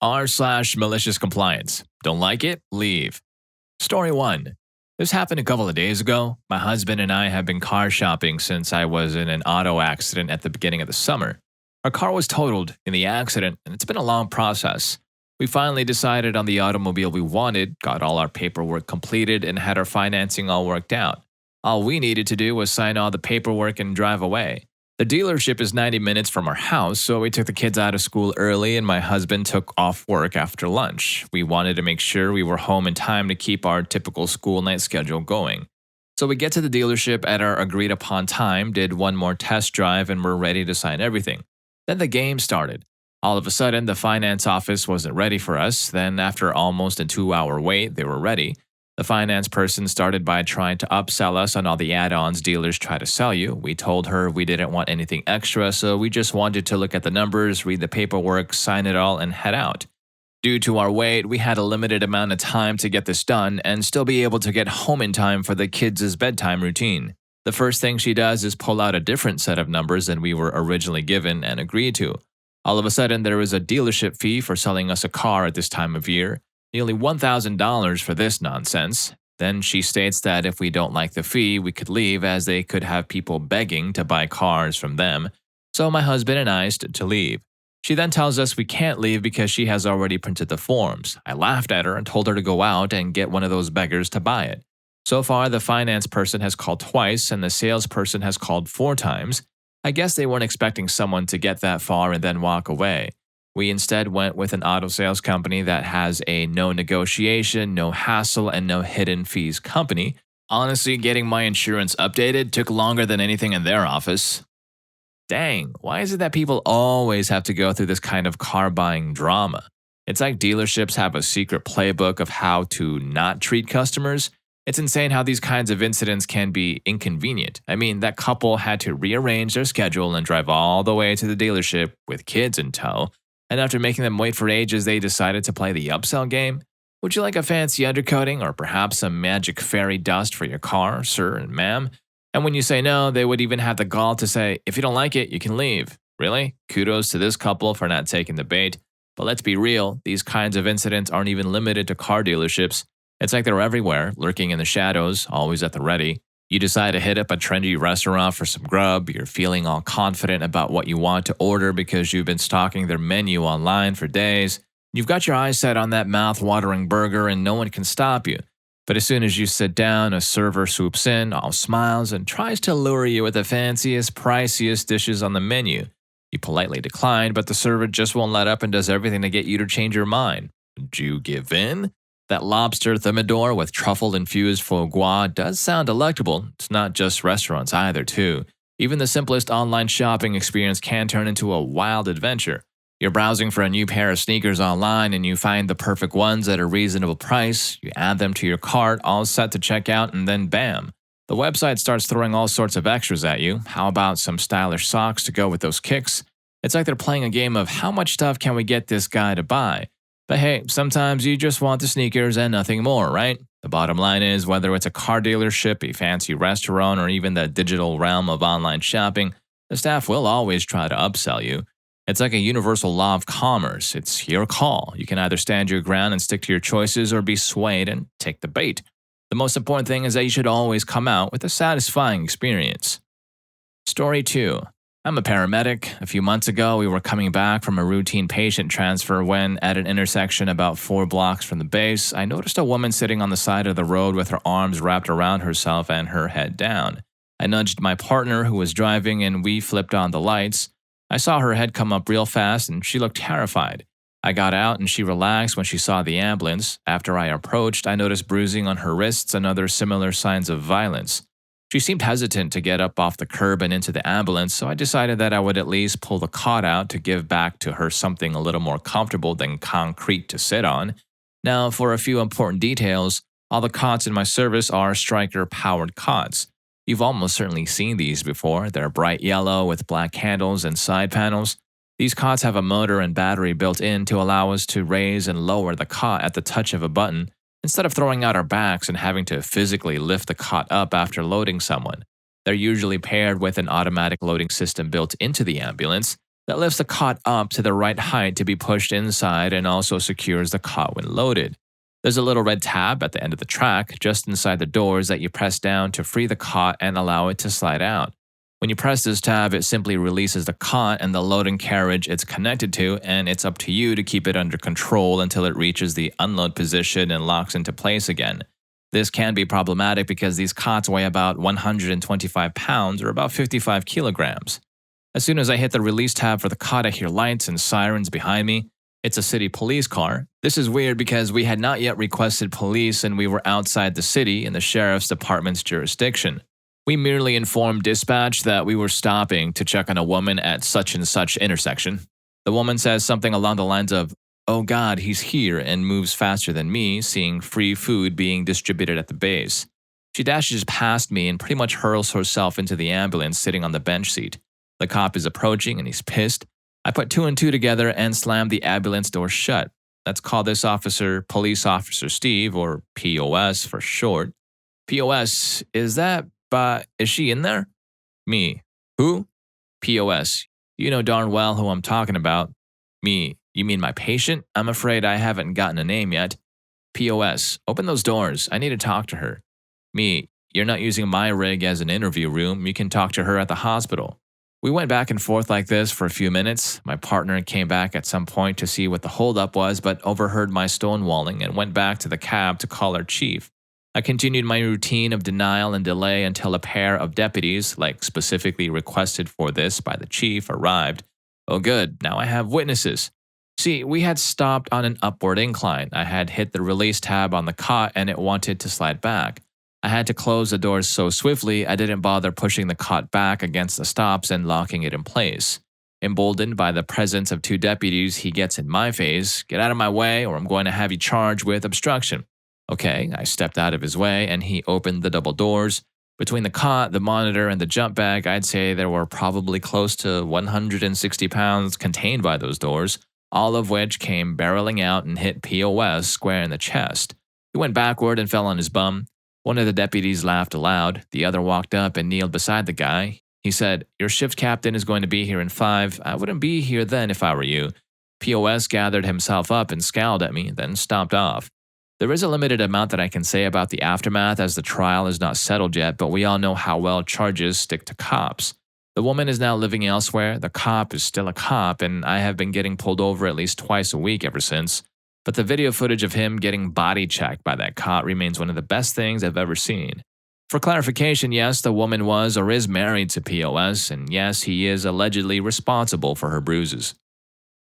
r/MaliciousCompliance. Don't like it? Leave. Story 1. This happened a couple of days ago. My husband and I have been car shopping since I was in an auto accident at the beginning of the summer. Our car was totaled in the accident, and it's been a long process. We finally decided on the automobile we wanted, got all our paperwork completed, and had our financing all worked out. All we needed to do was sign all the paperwork and drive away. The dealership is 90 minutes from our house, so we took the kids out of school early and my husband took off work after lunch. We wanted to make sure we were home in time to keep our typical school night schedule going. So we get to the dealership at our agreed upon time, did one more test drive, and were ready to sign everything. Then the game started. All of a sudden, the finance office wasn't ready for us. Then, after almost a 2-hour wait, they were ready. The finance person started by trying to upsell us on all the add-ons dealers try to sell you. We told her we didn't want anything extra, so we just wanted to look at the numbers, read the paperwork, sign it all, and head out. Due to our wait, we had a limited amount of time to get this done and still be able to get home in time for the kids' bedtime routine. The first thing she does is pull out a different set of numbers than we were originally given and agreed to. All of a sudden, there was a dealership fee for selling us a car at this time of year. Nearly $1,000 for this nonsense. Then she states that if we don't like the fee, we could leave as they could have people begging to buy cars from them. So my husband and I stood to leave. She then tells us we can't leave because she has already printed the forms. I laughed at her and told her to go out and get one of those beggars to buy it. So far, the finance person has called twice and the salesperson has called 4 times. I guess they weren't expecting someone to get that far and then walk away. We instead went with an auto sales company that has a no negotiation, no hassle, and no hidden fees company. Honestly, getting my insurance updated took longer than anything in their office. Dang, why is it that people always have to go through this kind of car buying drama? It's like dealerships have a secret playbook of how to not treat customers. It's insane how these kinds of incidents can be inconvenient. I mean, that couple had to rearrange their schedule and drive all the way to the dealership with kids in tow. And after making them wait for ages, they decided to play the upsell game. Would you like a fancy undercoating or perhaps some magic fairy dust for your car, sir and ma'am? And when you say no, they would even have the gall to say, if you don't like it, you can leave. Really? Kudos to this couple for not taking the bait. But let's be real, these kinds of incidents aren't even limited to car dealerships. It's like they're everywhere, lurking in the shadows, always at the ready. You decide to hit up a trendy restaurant for some grub, you're feeling all confident about what you want to order because you've been stalking their menu online for days. You've got your eyes set on that mouth-watering burger and no one can stop you. But as soon as you sit down, a server swoops in, all smiles, and tries to lure you with the fanciest, priciest dishes on the menu. You politely decline, but the server just won't let up and does everything to get you to change your mind. Do you give in? That lobster thermidor with truffle-infused foie gras does sound delectable. It's not just restaurants either, too. Even the simplest online shopping experience can turn into a wild adventure. You're browsing for a new pair of sneakers online and you find the perfect ones at a reasonable price. You add them to your cart, all set to check out, and then bam. The website starts throwing all sorts of extras at you. How about some stylish socks to go with those kicks? It's like they're playing a game of how much stuff can we get this guy to buy? But hey, sometimes you just want the sneakers and nothing more, right? The bottom line is, whether it's a car dealership, a fancy restaurant, or even the digital realm of online shopping, the staff will always try to upsell you. It's like a universal law of commerce. It's your call. You can either stand your ground and stick to your choices or be swayed and take the bait. The most important thing is that you should always come out with a satisfying experience. Story 2. I'm a paramedic. A few months ago, we were coming back from a routine patient transfer when, at an intersection about 4 blocks from the base, I noticed a woman sitting on the side of the road with her arms wrapped around herself and her head down. I nudged my partner who was driving and we flipped on the lights. I saw her head come up real fast and she looked terrified. I got out and she relaxed when she saw the ambulance. After I approached, I noticed bruising on her wrists and other similar signs of violence. She seemed hesitant to get up off the curb and into the ambulance, so I decided that I would at least pull the cot out to give back to her something a little more comfortable than concrete to sit on. Now, for a few important details, all the cots in my service are Stryker-powered cots. You've almost certainly seen these before. They're bright yellow with black handles and side panels. These cots have a motor and battery built in to allow us to raise and lower the cot at the touch of a button, instead of throwing out our backs and having to physically lift the cot up after loading someone. They're usually paired with an automatic loading system built into the ambulance. that lifts the cot up to the right height to be pushed inside and also secures the cot when loaded. There's a little red tab at the end of the track, just inside the doors, that you press down to free the cot and allow it to slide out. When you press this tab, it simply releases the cot and the loading carriage it's connected to, and it's up to you to keep it under control until it reaches the unload position and locks into place again. This can be problematic because these cots weigh about 125 pounds or about 55 kilograms. As soon as I hit the release tab for the cot, I hear lights and sirens behind me. It's a city police car. This is weird because we had not yet requested police and we were outside the city in the sheriff's department's jurisdiction. We merely informed dispatch that we were stopping to check on a woman at such and such intersection. The woman says something along the lines of, "Oh God, he's here," and moves faster than me, seeing free food being distributed at the base. She dashes past me and pretty much hurls herself into the ambulance sitting on the bench seat. The cop is approaching and he's pissed. I put 2 and 2 together and slammed the ambulance door shut. Let's call this officer Police Officer Steve, or POS for short. POS, is she in there? Me, who? POS, you know darn well who I'm talking about. Me, you mean my patient? I'm afraid I haven't gotten a name yet. POS, open those doors. I need to talk to her. Me, you're not using my rig as an interview room. You can talk to her at the hospital. We went back and forth like this for a few minutes. My partner came back at some point to see what the holdup was, but overheard my stonewalling and went back to the cab to call our chief. I continued my routine of denial and delay until a pair of deputies, like specifically requested for this by the chief, arrived. Oh good, now I have witnesses. See, we had stopped on an upward incline. I had hit the release tab on the cot and it wanted to slide back. I had to close the doors so swiftly I didn't bother pushing the cot back against the stops and locking it in place. Emboldened by the presence of 2 deputies, he gets in my face. "Get out of my way or I'm going to have you charged with obstruction." Okay, I stepped out of his way and he opened the double doors. Between the cot, the monitor, and the jump bag, I'd say there were probably close to 160 pounds contained by those doors, all of which came barreling out and hit POS square in the chest. He went backward and fell on his bum. One of the deputies laughed aloud. The other walked up and kneeled beside the guy. He said, "Your shift captain is going to be here in 5. I wouldn't be here then if I were you." POS gathered himself up and scowled at me, then stomped off. There is a limited amount that I can say about the aftermath as the trial is not settled yet, but we all know how well charges stick to cops. The woman is now living elsewhere, the cop is still a cop, and I have been getting pulled over at least twice a week ever since. But the video footage of him getting body checked by that cop remains one of the best things I've ever seen. For clarification, yes, the woman was or is married to POS, and yes, he is allegedly responsible for her bruises.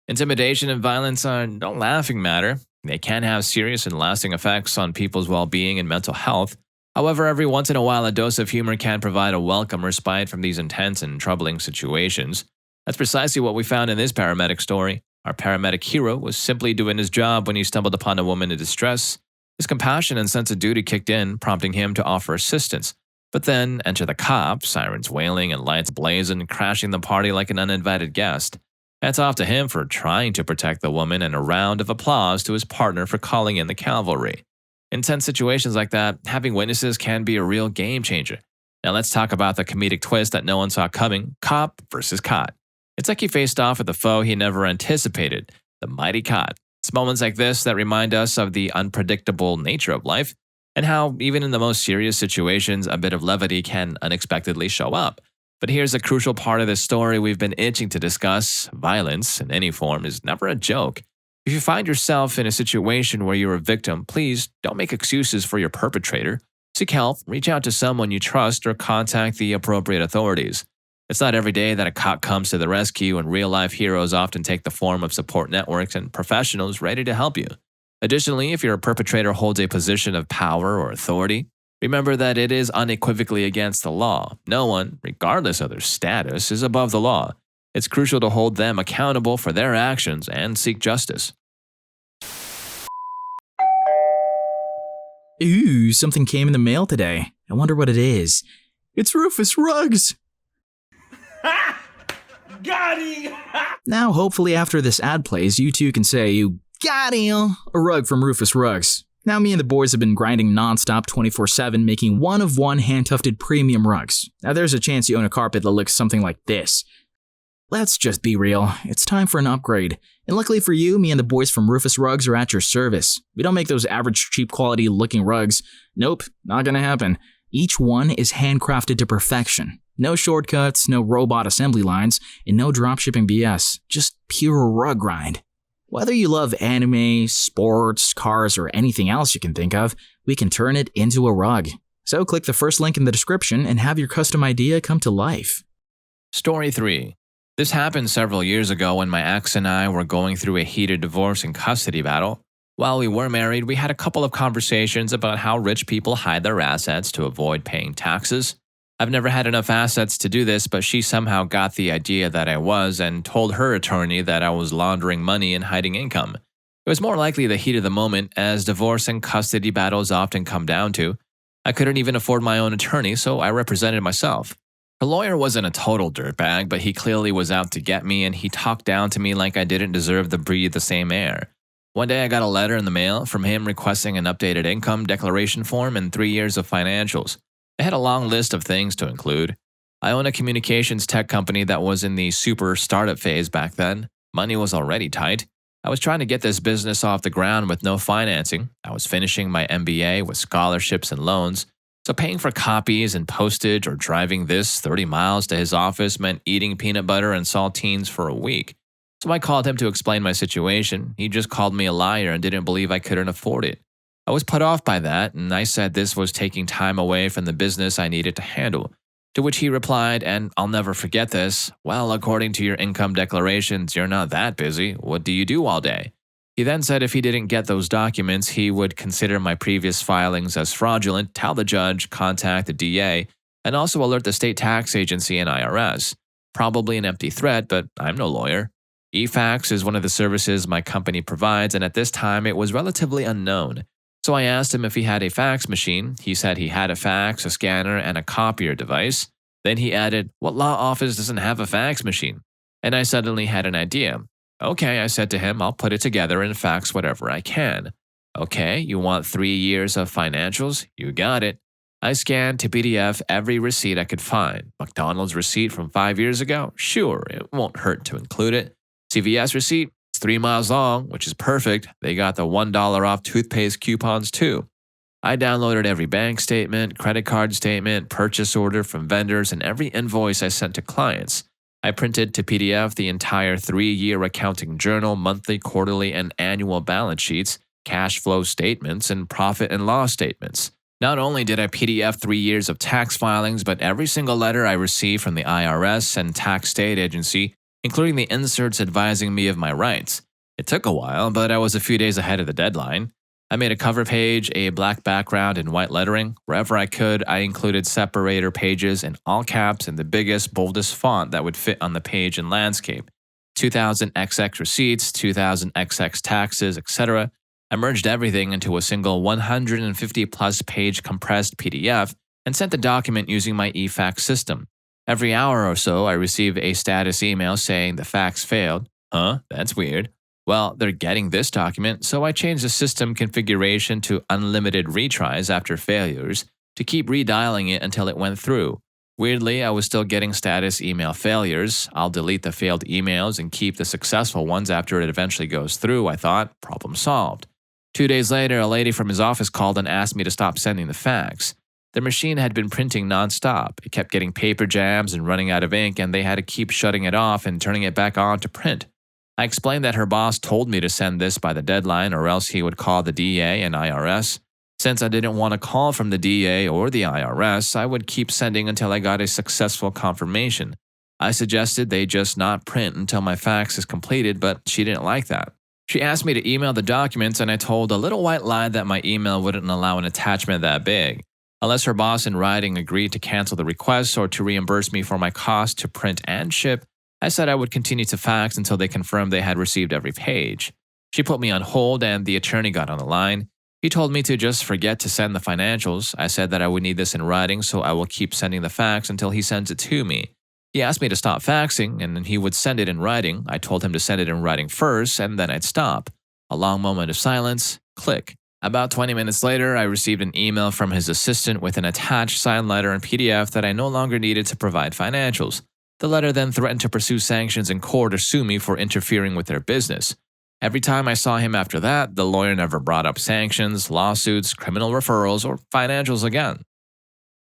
Intimidation and violence are no laughing matter. They can have serious and lasting effects on people's well-being and mental health. However, every once in a while, a dose of humor can provide a welcome respite from these intense and troubling situations. That's precisely what we found in this paramedic story. Our paramedic hero was simply doing his job when he stumbled upon a woman in distress. His compassion and sense of duty kicked in, prompting him to offer assistance. But then enter the cops, sirens wailing and lights blazing, crashing the party like an uninvited guest. Hats off to him for trying to protect the woman, and a round of applause to his partner for calling in the cavalry. In tense situations like that, having witnesses can be a real game changer. Now let's talk about the comedic twist that no one saw coming: cop versus cot. It's like he faced off with a foe he never anticipated, the mighty cot. It's moments like this that remind us of the unpredictable nature of life, and how, even in the most serious situations, a bit of levity can unexpectedly show up. But here's a crucial part of this story we've been itching to discuss. Violence, in any form, is never a joke. If you find yourself in a situation where you're a victim, please don't make excuses for your perpetrator. Seek help, reach out to someone you trust, or contact the appropriate authorities. It's not every day that a cop comes to the rescue, and real-life heroes often take the form of support networks and professionals ready to help you. Additionally, if your perpetrator holds a position of power or authority, remember that it is unequivocally against the law. No one, regardless of their status, is above the law. It's crucial to hold them accountable for their actions and seek justice. Ooh, something came in the mail today. I wonder what it is. It's Rufus rugs! Got him! Now, hopefully after this ad plays, you two can say you got him! A rug from Rufus Rugs. Now me and the boys have been grinding non-stop 24/7, making one-of-one hand-tufted premium rugs. Now there's a chance you own a carpet that looks something like this. Let's just be real, it's time for an upgrade. And luckily for you, me and the boys from Rufus Rugs are at your service. We don't make those average cheap quality looking rugs. Nope, not gonna happen. Each one is handcrafted to perfection. No shortcuts, no robot assembly lines, and no dropshipping BS. Just pure rug grind. Whether you love anime, sports, cars, or anything else you can think of, we can turn it into a rug. So click the first link in the description and have your custom idea come to life. Story 3. This happened several years ago when my ex and I were going through a heated divorce and custody battle. While we were married, we had a couple of conversations about how rich people hide their assets to avoid paying taxes. I've never had enough assets to do this, but she somehow got the idea that I was and told her attorney that I was laundering money and hiding income. It was more likely the heat of the moment, as divorce and custody battles often come down to. I couldn't even afford my own attorney, so I represented myself. The lawyer wasn't a total dirtbag, but he clearly was out to get me, and he talked down to me like I didn't deserve to breathe the same air. One day I got a letter in the mail from him requesting an updated income declaration form and 3 years of financials. It had a long list of things to include. I own a communications tech company that was in the super startup phase back then. Money was already tight. I was trying to get this business off the ground with no financing. I was finishing my MBA with scholarships and loans. So paying for copies and postage or driving this 30 miles to his office meant eating peanut butter and saltines for a week. So I called him to explain my situation. He just called me a liar and didn't believe I couldn't afford it. I was put off by that, and I said this was taking time away from the business I needed to handle. To which he replied, and I'll never forget this, "Well, according to your income declarations, you're not that busy. What do you do all day?" He then said if he didn't get those documents, he would consider my previous filings as fraudulent, tell the judge, contact the DA, and also alert the state tax agency and IRS. Probably an empty threat, but I'm no lawyer. eFax is one of the services my company provides, and at this time it was relatively unknown. So I asked him if he had a fax machine. He said he had a fax, a scanner, and a copier device. Then he added, "What law office doesn't have a fax machine?" And I suddenly had an idea. "Okay," I said to him, "I'll put it together and fax whatever I can." "Okay, you want 3 years of financials? You got it." I scanned to PDF every receipt I could find. McDonald's receipt from 5 years ago? Sure, it won't hurt to include it. CVS receipt? It's 3 miles long, which is perfect. They got the $1 off toothpaste coupons too. I downloaded every bank statement, credit card statement, purchase order from vendors, and every invoice I sent to clients. I printed to PDF the entire 3-year accounting journal, monthly, quarterly, and annual balance sheets, cash flow statements, and profit and loss statements. Not only did I PDF 3 years of tax filings, but every single letter I received from the IRS and tax state agency, including the inserts advising me of my rights. It took a while, but I was a few days ahead of the deadline. I made a cover page, a black background, and white lettering. Wherever I could, I included separator pages in all caps in the biggest, boldest font that would fit on the page in landscape. 2000XX receipts, 2000XX taxes, etc. I merged everything into a single 150-plus page compressed PDF and sent the document using my eFax system. Every hour or so, I received a status email saying the fax failed. Huh? That's weird. Well, they're getting this document, so I changed the system configuration to unlimited retries after failures to keep redialing it until it went through. Weirdly, I was still getting status email failures. I'll delete the failed emails and keep the successful ones after it eventually goes through, I thought. Problem solved. 2 days later, a lady from his office called and asked me to stop sending the fax. The machine had been printing nonstop. It kept getting paper jams and running out of ink, and they had to keep shutting it off and turning it back on to print. I explained that her boss told me to send this by the deadline or else he would call the DA and IRS. Since I didn't want a call from the DA or the IRS, I would keep sending until I got a successful confirmation. I suggested they just not print until my fax is completed, but she didn't like that. She asked me to email the documents, and I told a little white lie that my email wouldn't allow an attachment that big. Unless her boss in writing agreed to cancel the request or to reimburse me for my cost to print and ship, I said I would continue to fax until they confirmed they had received every page. She put me on hold and the attorney got on the line. He told me to just forget to send the financials. I said that I would need this in writing, so I will keep sending the fax until he sends it to me. He asked me to stop faxing and he would send it in writing. I told him to send it in writing first and then I'd stop. A long moment of silence. Click. About 20 minutes later, I received an email from his assistant with an attached signed letter and PDF that I no longer needed to provide financials. The letter then threatened to pursue sanctions in court or sue me for interfering with their business. Every time I saw him after that, the lawyer never brought up sanctions, lawsuits, criminal referrals, or financials again.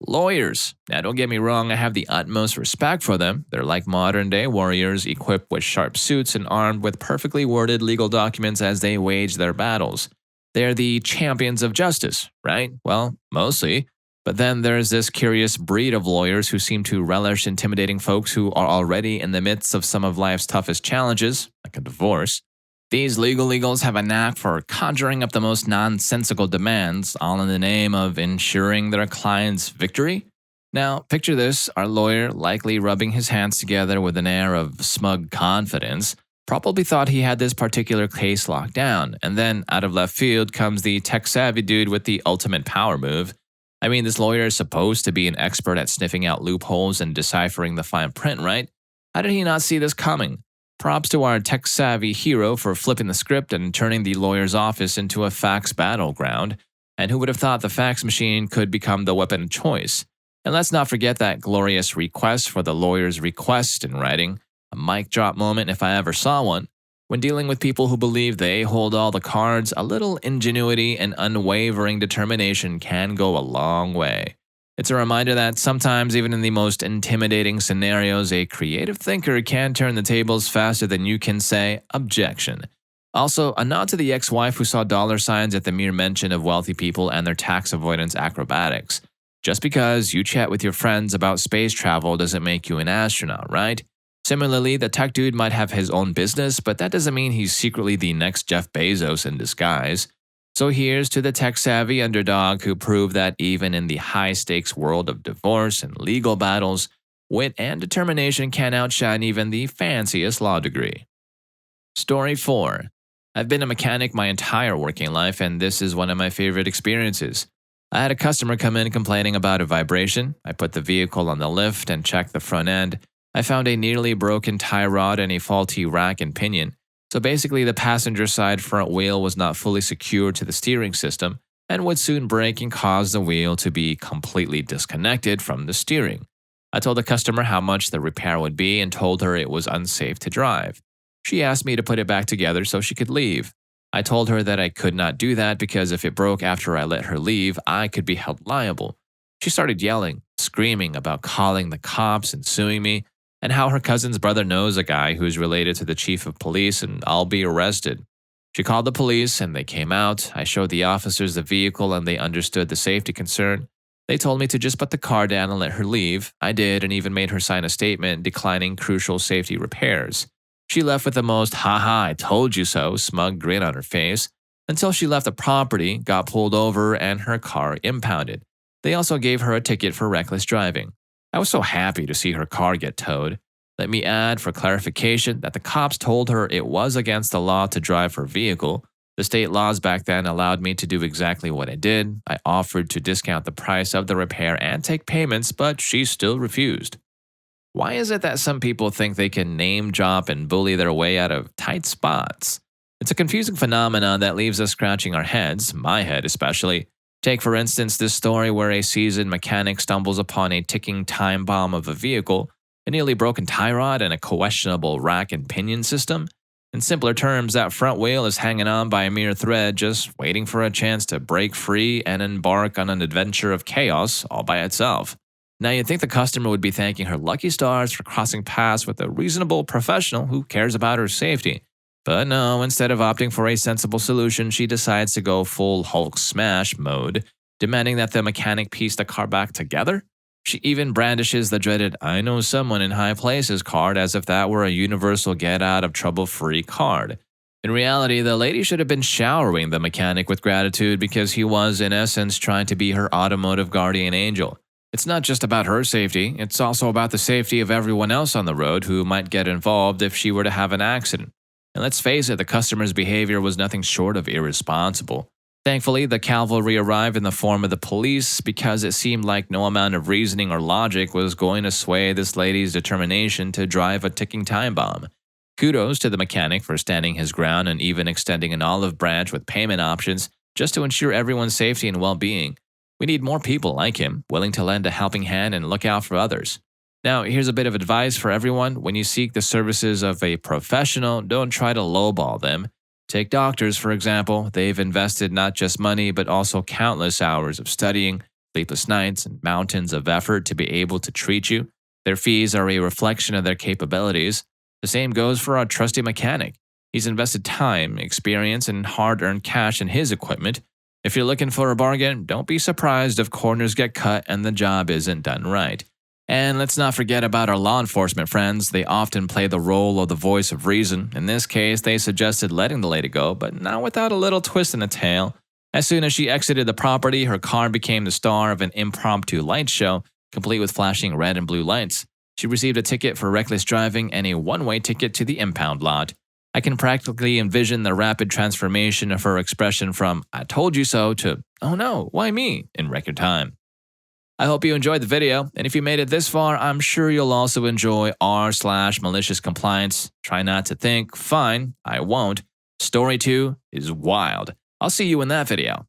Lawyers. Now, don't get me wrong, I have the utmost respect for them. They're like modern-day warriors, equipped with sharp suits and armed with perfectly worded legal documents as they wage their battles. They're the champions of justice, right? Well, mostly. But then there's this curious breed of lawyers who seem to relish intimidating folks who are already in the midst of some of life's toughest challenges, like a divorce. These legals have a knack for conjuring up the most nonsensical demands, all in the name of ensuring their client's victory. Now, picture this, our lawyer, likely rubbing his hands together with an air of smug confidence, probably thought he had this particular case locked down, and then out of left field comes the tech-savvy dude with the ultimate power move. I mean, this lawyer is supposed to be an expert at sniffing out loopholes and deciphering the fine print, right? How did he not see this coming? Props to our tech-savvy hero for flipping the script and turning the lawyer's office into a fax battleground. And who would have thought the fax machine could become the weapon of choice? And let's not forget that glorious request for the lawyer's request in writing. A mic drop moment if I ever saw one. When dealing with people who believe they hold all the cards, a little ingenuity and unwavering determination can go a long way. It's a reminder that sometimes, even in the most intimidating scenarios, a creative thinker can turn the tables faster than you can say, objection. Also, a nod to the ex-wife who saw dollar signs at the mere mention of wealthy people and their tax avoidance acrobatics. Just because you chat with your friends about space travel doesn't make you an astronaut, right? Similarly, the tech dude might have his own business, but that doesn't mean he's secretly the next Jeff Bezos in disguise. So here's to the tech-savvy underdog who proved that even in the high-stakes world of divorce and legal battles, wit and determination can outshine even the fanciest law degree. Story 4. I've been a mechanic my entire working life, and this is one of my favorite experiences. I had a customer come in complaining about a vibration. I put the vehicle on the lift and checked the front end. I found a nearly broken tie rod and a faulty rack and pinion. So basically, the passenger side front wheel was not fully secured to the steering system and would soon break and cause the wheel to be completely disconnected from the steering. I told the customer how much the repair would be and told her it was unsafe to drive. She asked me to put it back together so she could leave. I told her that I could not do that because if it broke after I let her leave, I could be held liable. She started yelling, screaming about calling the cops and suing me, and how her cousin's brother knows a guy who's related to the chief of police and I'll be arrested. She called the police and they came out. I showed the officers the vehicle and they understood the safety concern. They told me to just put the car down and let her leave. I did and even made her sign a statement declining crucial safety repairs. She left with the most "haha, I told you so" smug grin on her face until she left the property, got pulled over, and her car impounded. They also gave her a ticket for reckless driving. I was so happy to see her car get towed. Let me add, for clarification, that the cops told her it was against the law to drive her vehicle. The state laws back then allowed me to do exactly what I did. I offered to discount the price of the repair and take payments, but she still refused. Why is it that some people think they can name drop and bully their way out of tight spots? It's a confusing phenomenon that leaves us scratching our heads, my head especially. Take, for instance, this story where a seasoned mechanic stumbles upon a ticking time bomb of a vehicle, a nearly broken tie rod, and a questionable rack and pinion system. In simpler terms, that front wheel is hanging on by a mere thread, just waiting for a chance to break free and embark on an adventure of chaos all by itself. Now, you'd think the customer would be thanking her lucky stars for crossing paths with a reasonable professional who cares about her safety. But no, instead of opting for a sensible solution, she decides to go full Hulk smash mode, demanding that the mechanic piece the car back together. She even brandishes the dreaded "I know someone in high places" card as if that were a universal get-out-of-trouble-free card. In reality, the lady should have been showering the mechanic with gratitude because he was, in essence, trying to be her automotive guardian angel. It's not just about her safety, it's also about the safety of everyone else on the road who might get involved if she were to have an accident. And let's face it, the customer's behavior was nothing short of irresponsible. Thankfully, the cavalry arrived in the form of the police because it seemed like no amount of reasoning or logic was going to sway this lady's determination to drive a ticking time bomb. Kudos to the mechanic for standing his ground and even extending an olive branch with payment options just to ensure everyone's safety and well-being. We need more people like him, willing to lend a helping hand and look out for others. Now, here's a bit of advice for everyone. When you seek the services of a professional, don't try to lowball them. Take doctors, for example. They've invested not just money, but also countless hours of studying, sleepless nights, and mountains of effort to be able to treat you. Their fees are a reflection of their capabilities. The same goes for our trusty mechanic. He's invested time, experience, and hard-earned cash in his equipment. If you're looking for a bargain, don't be surprised if corners get cut and the job isn't done right. And let's not forget about our law enforcement friends. They often play the role of the voice of reason. In this case, they suggested letting the lady go, but not without a little twist in the tale. As soon as she exited the property, her car became the star of an impromptu light show, complete with flashing red and blue lights. She received a ticket for reckless driving and a one-way ticket to the impound lot. I can practically envision the rapid transformation of her expression from "I told you so" to "Oh no, why me?" in record time. I hope you enjoyed the video, and if you made it this far, I'm sure you'll also enjoy r/MaliciousCompliance. Try not to think. Fine, I won't. Story 2 is wild. I'll see you in that video.